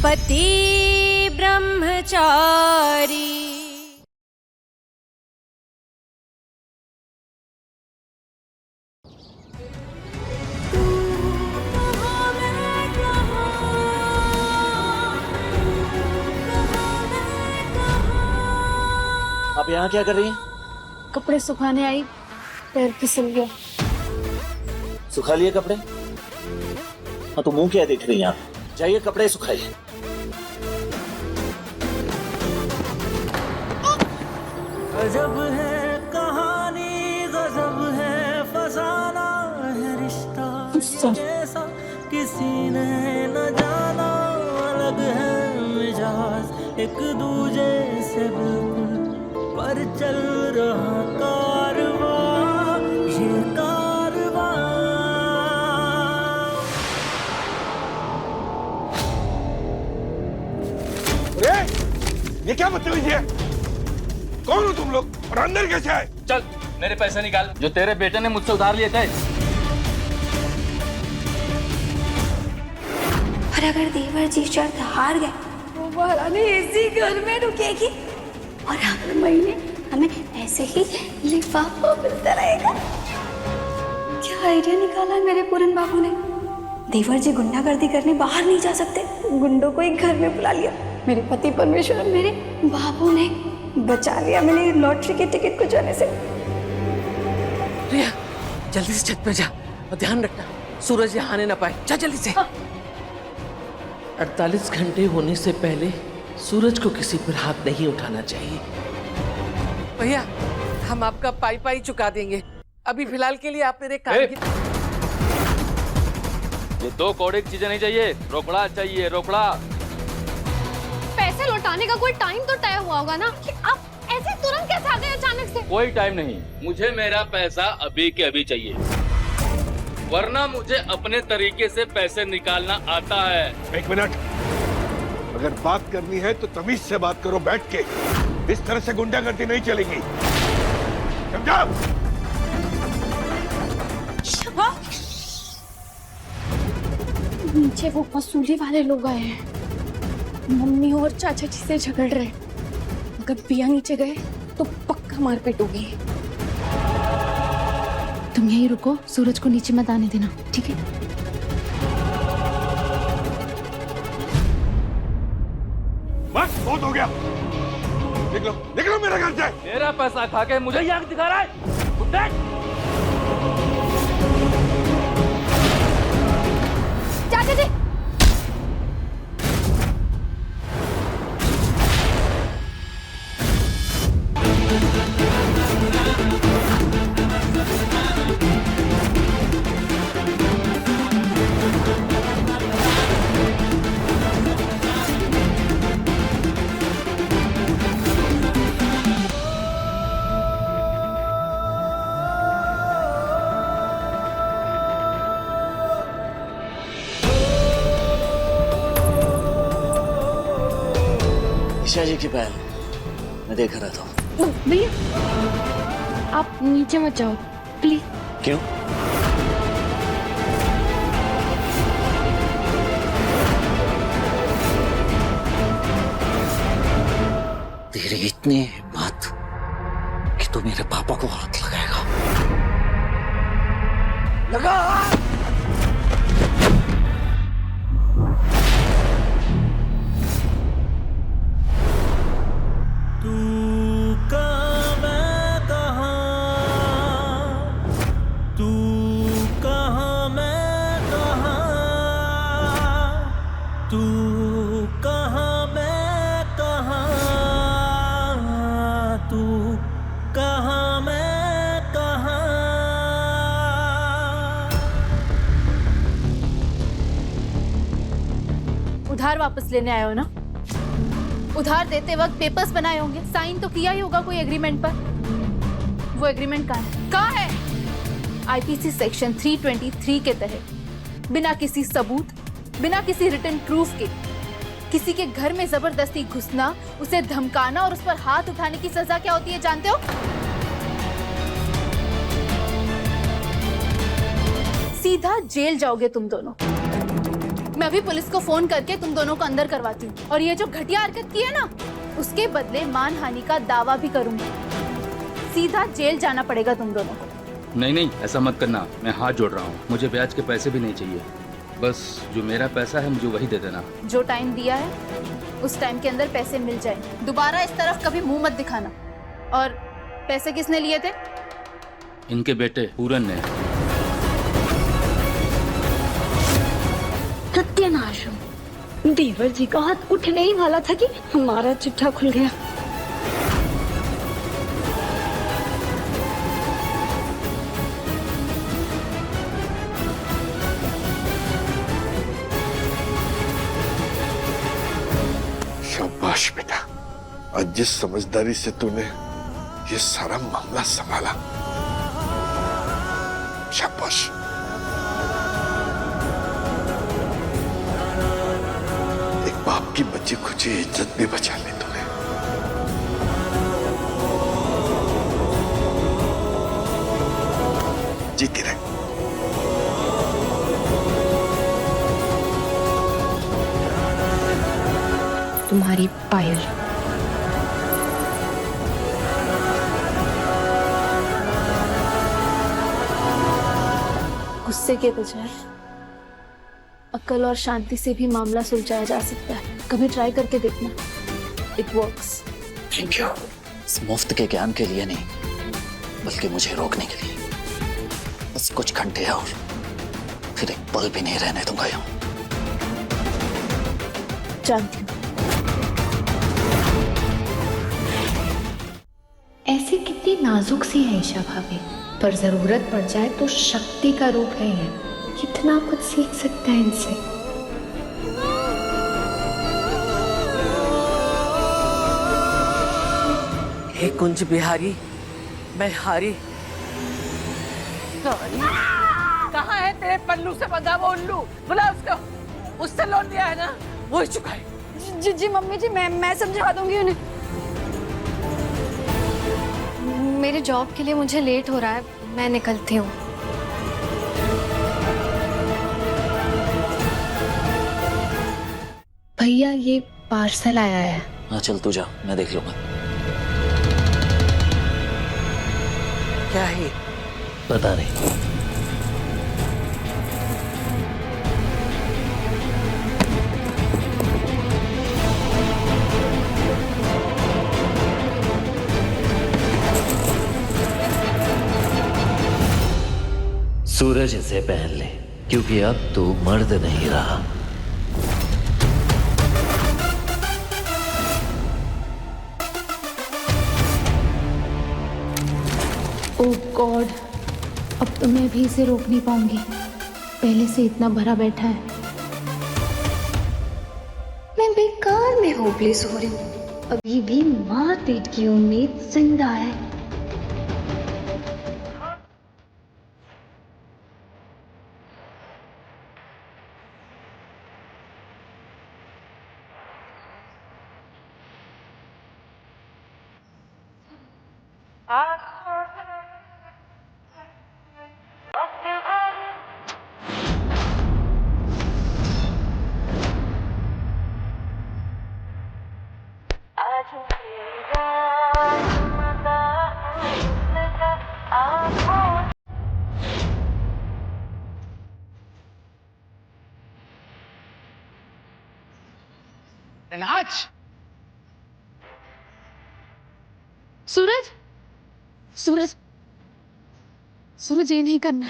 पति ब्रह्मचारी। आप यहाँ क्या कर रही हैं? कपड़े सुखाने आई, पैर फिसल गया। सुखा लिए कपड़े? हाँ तो मुंह क्या देख रही हैं आप? जाइए कपड़े सुखाइए। गजब है कहानी, गजब है फसाना है रिश्ता जैसा किसी ने न जाना। अलग है मिजाज एक दूजे से बिल्कुल, पर चल रहा कारवां ये कारवां। अरे ये क्या बदतमीजी है? कौन हो तुम लोग और अंदर कैसे आए? चल मेरे पैसे निकाल जो तेरे बेटे ने मुझसे उधार लिए थे। और अगर देवर जी शर्त हार गए तो महारानी इसी घर में रुकेगी और हर महीने हमें ऐसे ही लिफाफा मिलता रहेगा। क्या आइडिया निकाला है मेरे पूरन बाबू ने। देवर जी गुंडागर्दी करने बाहर नहीं जा सकते, गुंडों को ही घर में बुला लिया। मेरे पति परमेश्वर मेरे बाबू ने बचा लिया मेरी लॉटरी के टिकट को जाने से। रिया जल्दी से छत पे जा और ध्यान रखना सूरज यहाँ आने ना पाए। जा जल्दी से। 48 घंटे होने से पहले सूरज को किसी पर हाथ नहीं उठाना चाहिए। भैया हम आपका पाई पाई चुका देंगे, अभी फिलहाल के लिए आप मेरे काम की। ये 2 कौड़े की चीजें नहीं चाहिए, रोकड़ा चाहिए, रोकड़ा। पैसे लौटाने का कोई टाइम तो तय हुआ होगा ना कि आप ऐसे तुरंत कैसे आ गए अचानक से? कोई टाइम नहीं, मुझे मेरा पैसा अभी के अभी चाहिए, वरना मुझे अपने तरीके से पैसे निकालना आता है। एक मिनट, अगर बात करनी है तो तमीज से बात करो बैठ के। इस तरह से गुंडागर्दी नहीं चलेगी, समझा? नीचे वो वसूली वाले लोग आए हैं, मम्मी और चाचा जी से झगड़ रहे। अगर पिया नीचे गए तो पक्का मारपीट होगी। तुम यहीं रुको, सूरज को नीचे मत आने देना, ठीक है? बस बहुत हो गया, निकलो निकलो मेरे घर से। मेरा पैसा खा के मुझे याद दिखा रहा है। कुत्ते! चाचा जी ईशा जी की पहल मैं देख रहा था। भैया आप नीचे मत जाओ प्लीज। क्यों? तेरी इतनी हिम्मत कि तू मेरे पापा को हाथ लगाएगा? लगा! तू कहाँ मैं कहाँ, तू कहाँ मैं कहाँ, तू कहाँ मैं कहाँ, तू कहाँ मैं कहाँ। उधार वापस लेने आए हो ना? उधार देते वक्त पेपर्स बनाए होंगे, साइन तो किया ही होगा कोई एग्रीमेंट पर। वो एग्रीमेंट कहाँ है? कहाँ है? आईपीसी सेक्शन 323 के तहत बिना किसी सबूत, बिना किसी रिटन प्रूफ के किसी के घर में जबरदस्ती घुसना, उसे धमकाना और उस पर हाथ उठाने की सजा क्या होती है जानते हो? सीधा जेल जाओगे तुम दोनों। मैं अभी पुलिस को फोन करके तुम दोनों को अंदर करवाती हूँ, और ये जो घटिया हरकत की है ना, उसके बदले मानहानि का दावा भी करूंगी। सीधा जेल जाना पड़ेगा तुम दोनों को। नहीं नहीं, ऐसा मत करना, मैं हाथ जोड़ रहा हूँ। मुझे ब्याज के पैसे भी नहीं चाहिए, बस जो मेरा पैसा है मुझे वही दे देना। जो टाइम दिया है उस टाइम के अंदर पैसे मिल जाए। दोबारा इस तरफ कभी मुंह मत दिखाना। और पैसे किसने लिए थे? इनके बेटे पूरन ने। सत्यानाश, देवर जी का हाथ उठने ही वाला था कि हमारा चिट्ठा खुल गया। शाबाश बेटा, आज जिस समझदारी से तूने ये सारा मामला संभाला, शाबाश। एक बाप की बची खुची इज्जत भी बचा ली तूने। जीती रहे। तुम्हारी पायल। गुस्से के बजाय अक्ल और शांति से भी मामला सुलझाया जा सकता है। कभी ट्राई करके देखना, इट वर्क्स। Thank you. इस मुफ्त के ज्ञान के लिए नहीं, बल्कि मुझे रोकने के लिए। बस कुछ घंटे और फिर एक पल भी नहीं रहने दूंगा यूं। जानती हूँ। ऐसे कितनी नाजुक सी है ईशा भाभी, पर जरूरत पड़ जाए तो शक्ति का रूप है ये। कितना कुछ सीख सकता है इनसे। हे कुंज बिहारी, मैं हारी। कहाँ है तेरे पल्लू से बंधा वो उल्लू? बुला उसको। उससे लोन लिया है ना, वो ही चुकाए। जी जी मम्मी जी, मैं समझा दूंगी उन्हें। मेरे जॉब के लिए मुझे लेट हो रहा है, मैं निकलती हूँ। भैया ये पार्सल आया है। हाँ चल तू जा, मैं देख लूंगा। क्या है? पता नहीं। सूरज इसे पहन ले, क्योंकि अब तू मर्द नहीं रहा। ओह गॉड, अब तो मैं भी इसे रोक नहीं पाऊंगी। पहले से इतना भरा बैठा है। मैं बेकार में होपलेस हो रही हूँ। अभी भी माँ पेट की उम्मीद जिंदा है। सूरज, सूरज, सूरज, ये नहीं करना।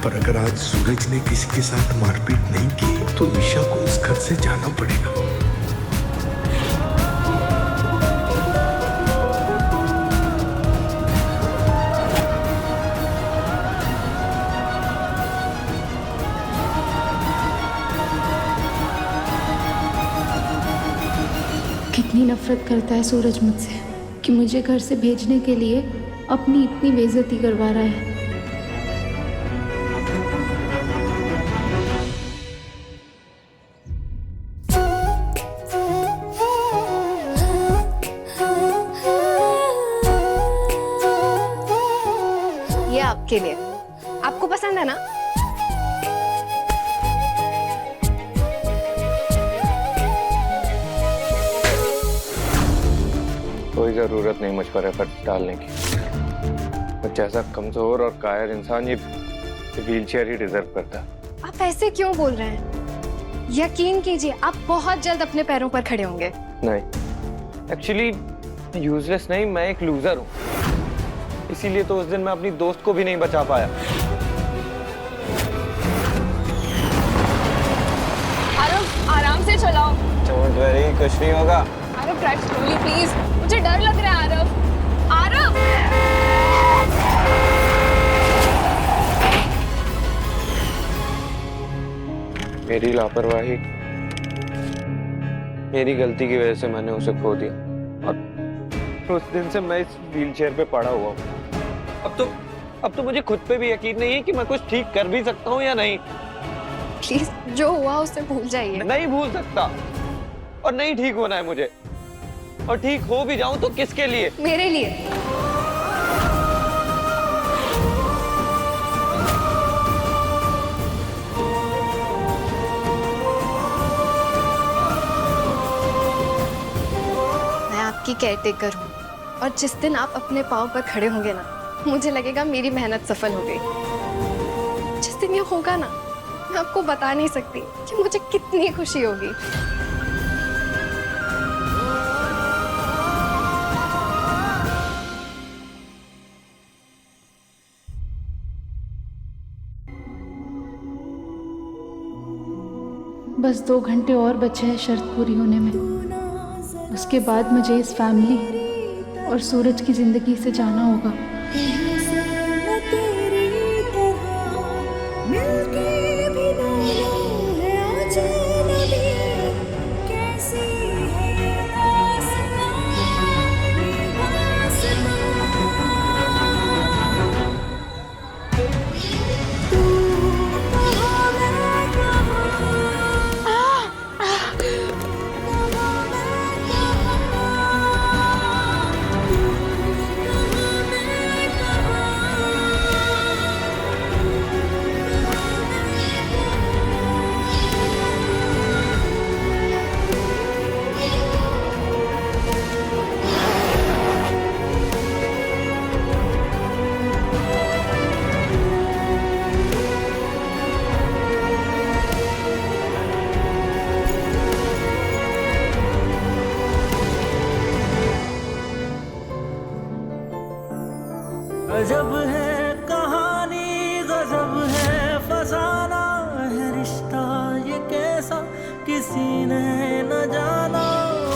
पर अगर आज सूरज ने किसी के साथ मारपीट नहीं की तो ईशा को इस घर से जाना पड़ेगा। कितनी नफरत करता है सूरज मुझसे कि मुझे घर से भेजने के लिए अपनी इतनी बेइज्जती करवा रहा है। ये आपके लिए, आपको पसंद है ना? कोई जरूरत नहीं मुझ पर एफर्ट डालने की। मुझ जैसा कमजोर और कायर इंसान ये व्हीलचेयर ही डिजर्व करता। आप ऐसे क्यों बोल रहे हैं? यकीन कीजिए आप बहुत जल्द अपने पैरों पर खड़े होंगे। नहीं, एक्चुअली यूजलेस नहीं, मैं एक लूजर हूँ। इसीलिए तो उस दिन मैं अपनी दोस्त को भी नहीं बचा पाया। आरव, आराम से चलाओ। डोंट वरी, कुछ नहीं होगा। आरव, ड्राइव स्लोली प्लीज, मुझे डर लग रहा है। आरव, आरव! मेरी लापरवाही, मेरी गलती की वजह से मैंने उसे खो दिया और उस दिन से मैं इस व्हीलचेयर पे पड़ा हुआ हूँ। अब तो मुझे खुद पे भी यकीन नहीं है कि मैं कुछ ठीक कर भी सकता हूँ या नहीं। प्लीज, जो हुआ उसे भूल जाइए। नहीं भूल सकता और नहीं ठीक होना है मुझे। और ठीक हो भी जाऊं तो किसके लिए? मेरे लिए। मैं आपकी केयरटेकर हूँ और जिस दिन आप अपने पाँव पर खड़े होंगे ना, मुझे लगेगा मेरी मेहनत सफल हो गई। जिस दिन ये होगा ना, मैं आपको बता नहीं सकती कि मुझे कितनी खुशी होगी। बस 2 घंटे और बचे हैं शर्त पूरी होने में। उसके बाद मुझे इस फैमिली और सूरज की जिंदगी से जाना होगा। गजब है कहानी, गजब है फसाना है रिश्ता ये कैसा किसी ने न जाना।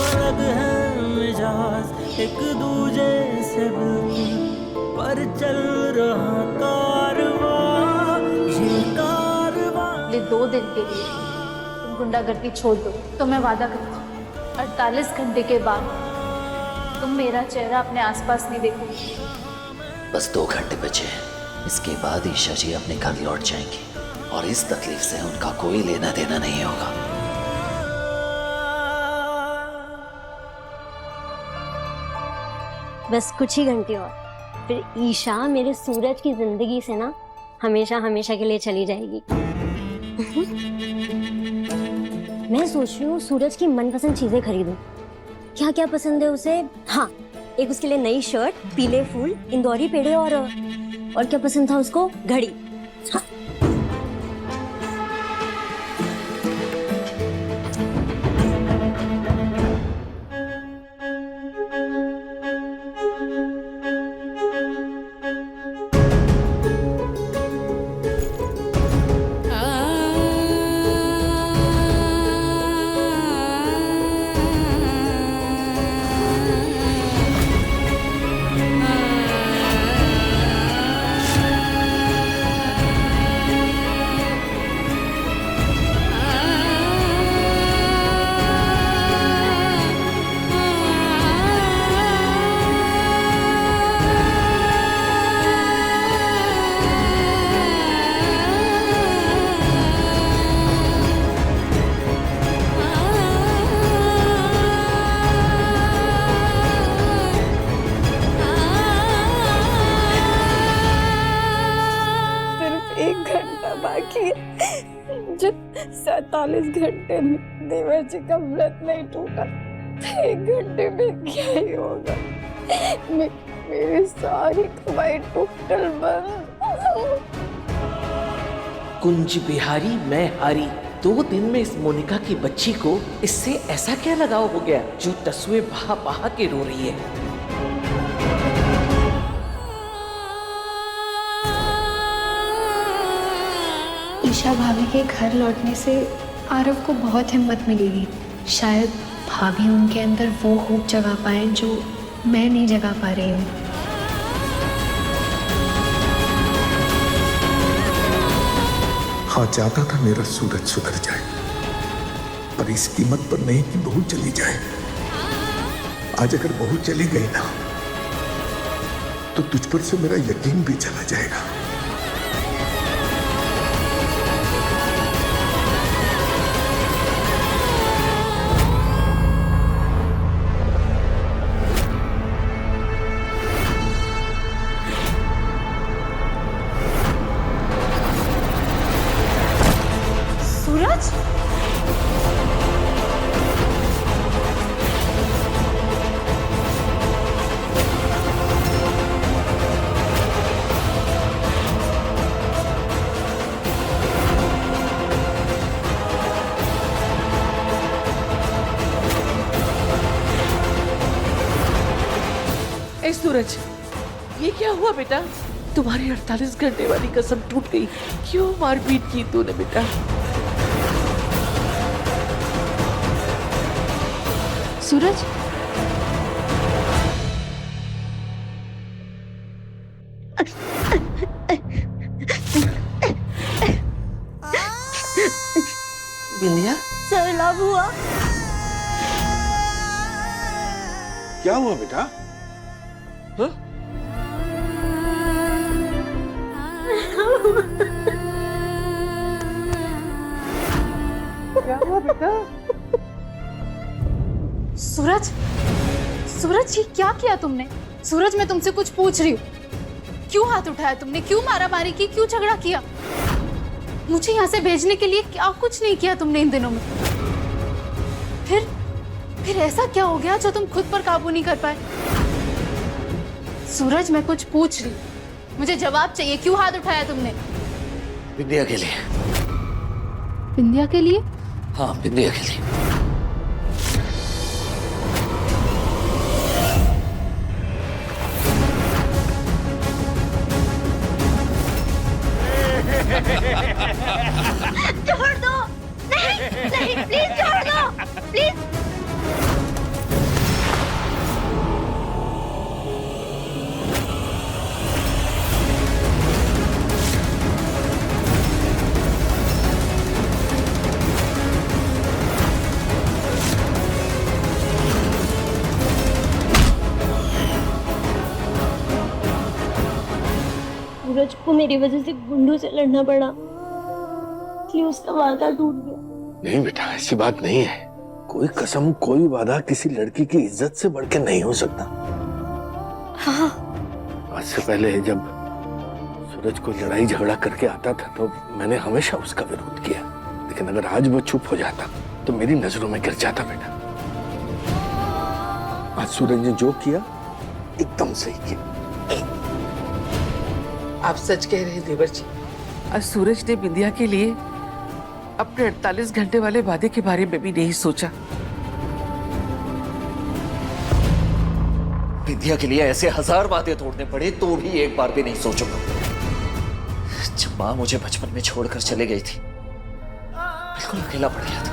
अलग है मिजाज एक दूजे से बिल्कुल, पर चल रहा कारवां ये कारवां। 2 दिन के लिए तुम गुंडागर्दी छोड़ दो तो मैं वादा करती हूँ 48 घंटे के बाद तुम मेरा चेहरा अपने आसपास नहीं देखोगे। बस 2 घंटे बचे हैं। इसके बाद ईशा जी अपने घर लौट जाएंगी और इस तकलीफ से उनका कोई लेना देना नहीं होगा। बस कुछ ही घंटे और, फिर ईशा मेरे सूरज की जिंदगी से ना हमेशा हमेशा के लिए चली जाएगी। मैं सोच रही हूँ सूरज की मनपसंद चीजें खरीदूं। क्या क्या पसंद है उसे? हाँ, एक उसके लिए नई शर्ट, पीले फूल, इंदौरी पेड़े और क्या पसंद था उसको? घड़ी। हाँ। जब 47 घंटे में देवर जी का व्रत नहीं टूटा, 1 घंटे में क्या ही होगा। मेरी सारी कमाई टोटल बंद। कुंज बिहारी मैं हारी। 2 दिन में इस मोनिका की बच्ची को इससे ऐसा क्या लगाव हो गया जो तसुए बहा बहा के रो रही है। ईशा भाभी के घर लौटने से आरव को बहुत हिम्मत मिलेगी। शायद भाभी उनके अंदर वो होप जगा पाए जो मैं नहीं जगा पा रही हूँ। हाँ, चाहता था मेरा सूरज सुधर जाए, पर इस कीमत पर नहीं कि बहू चली जाए। आज अगर बहू चली गई ना, तो तुझ पर से मेरा यकीन भी चला जाएगा। सूरज, ए सूरज, ये क्या हुआ बेटा? तुम्हारी 48 घंटे वाली कसम टूट गई। क्यों मारपीट की तूने बेटा? सूरज, बिंदिया, सैलाब हुआ। क्या हुआ बेटा? हाँ? क्या हुआ बेटा? सूरज, सूरज ये क्या किया तुमने? सूरज मैं तुमसे कुछ पूछ रही हूँ। क्यों हाथ उठाया तुमने? क्यों मारामारी की? क्यों झगड़ा किया? मुझे यहाँ से भेजने के लिए क्या कुछ नहीं किया तुमने इन दिनों में? फिर ऐसा क्या हो गया जो तुम खुद पर काबू नहीं कर पाए? सूरज मैं कुछ पूछ रही हूँ, मुझे जवाब चाहिए। क्यों हाथ उठाया तुमने? विद्या के लिए। बिंदिया के लिए? हाँ, विद्या के लिए। छोड़ दो। नहीं नहीं, प्लीज छोड़ दो, प्लीज। सूरज को मेरी वजह से गुंडों से लड़ना पड़ा, इसलिए उसका वादा टूट गया। नहीं बेटा, ऐसी बात नहीं है। कोई कसम, कोई वादा किसी लड़की की इज्जत से बढ़ के नहीं हो सकता। हाँ, आज से पहले जब सूरज को लड़ाई झगड़ा करके आता था तो मैंने हमेशा उसका विरोध किया, लेकिन अगर आज वो चुप हो जाता तो मेरी नजरों में गिर जाता बेटा। आज सूरज ने जो किया एकदम सही किया। आप सच कह रहे हैं देवर जी। आज सूरज ने बिंदिया के लिए अपने 48 घंटे वाले वादे के बारे में भी नहीं सोचा। विद्या के लिए ऐसे 1000 बातें तोड़ने पड़े तो भी एक बार भी नहीं सोचूंगा। जब माँ मुझे बचपन में छोड़कर चले गई थी, बिल्कुल अकेला पड़ गया था।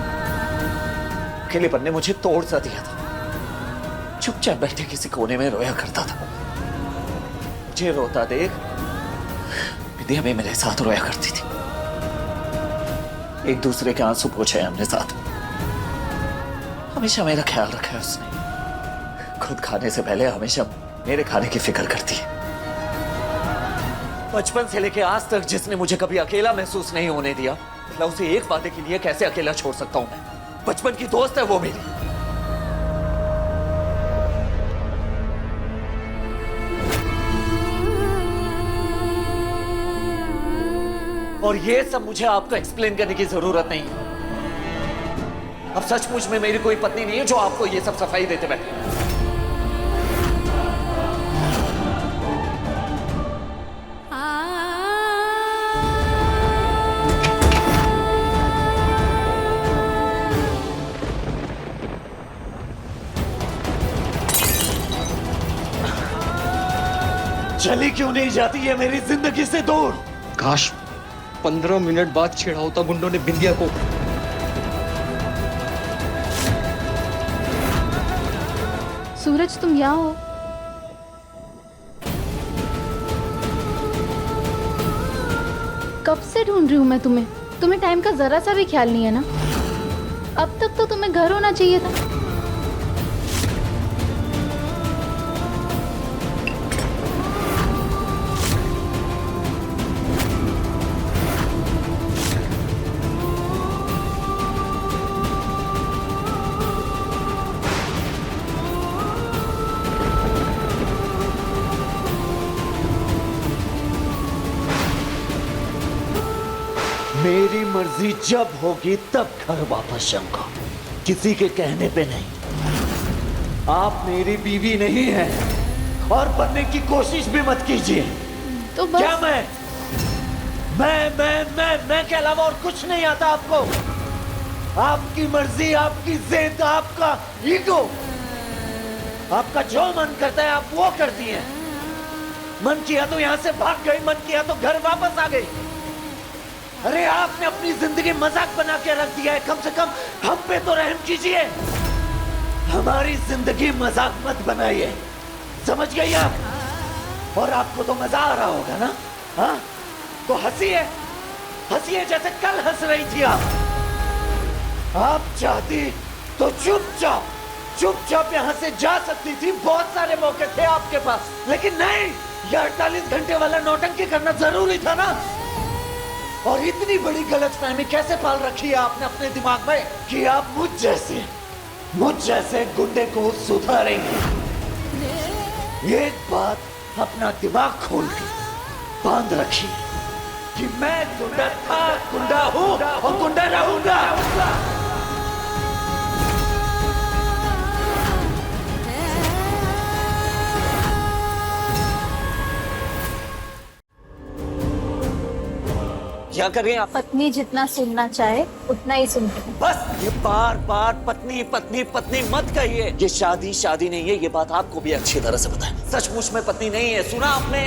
अकेलेपन ने मुझे तोड़ सा दिया था। चुपचाप बैठे किसी कोने में रोया करता था। मुझे रोता देख विद्या भी मेरे साथ रोया करती थी। एक दूसरे के आंसू पोंछे हमने साथ। हमेशा मेरा ख्याल रखा है उसने। खुद खाने से पहले हमेशा मेरे खाने की फिक्र करती है। बचपन से लेके आज तक जिसने मुझे कभी अकेला महसूस नहीं होने दिया, मैं उसे एक वादे के लिए कैसे अकेला छोड़ सकता हूं? मैं बचपन की दोस्त है वो मेरी। और ये सब मुझे आपको एक्सप्लेन करने की जरूरत नहीं है। अब सचमुच में मेरी कोई पत्नी नहीं है जो आपको ये सब सफाई देते बैठे। चली क्यों नहीं जाती है मेरी जिंदगी से दूर? काश 15 मिनट बाद छेड़ा होता गुंडों ने बिंदिया को। सूरज तुम यहाँ हो? कब से ढूंढ रही हूँ मैं तुम्हें। तुम्हें टाइम का जरा सा भी ख्याल नहीं है ना? अब तक तो तुम्हें घर होना चाहिए था। मेरी मर्जी जब होगी तब घर वापस जाऊंगा, किसी के कहने पे नहीं। आप मेरी बीवी नहीं है और बनने की कोशिश भी मत कीजिए। तो बस क्या मैं के अलावा और कुछ नहीं आता आपको? आपकी मर्जी, आपकी जिद, आपका ईगो, आपका जो मन करता है आप वो करती हैं। मन किया तो यहां से भाग गई, मन किया तो घर वापस आ गई। अरे आपने अपनी जिंदगी मजाक बना के रख दिया है, कम से कम हम पे तो रहम कीजिए। हमारी जिंदगी मजाक मत बनाइए, समझ गई आप? और आपको तो मजा आ रहा होगा ना? हाँ तो हंसिए जैसे कल हंस रही थी आप। आप चाहती तो चुपचाप यहाँ से जा सकती थी, बहुत सारे मौके थे आपके पास, लेकिन नहीं, ये 48 घंटे वाला नौटंकी करना जरूरी था ना। और इतनी बड़ी गलतफहमी कैसे पाल रखी है आपने अपने दिमाग में कि आप मुझ जैसे गुंडे को सुधारेंगे। एक बात अपना दिमाग खोल के बांध रखिए कि मैं गुंडा था, गुंडा हूं और गुंडा रहूंगा। क्या कर रहे हैं आप? पत्नी जितना सुनना चाहे उतना ही सुनती हूँ। बस ये बार बार पत्नी पत्नी पत्नी मत कहिए। ये शादी नहीं है, ये बात आपको भी अच्छी तरह से पता है। सचमुच में पत्नी नहीं है, सुना आपने?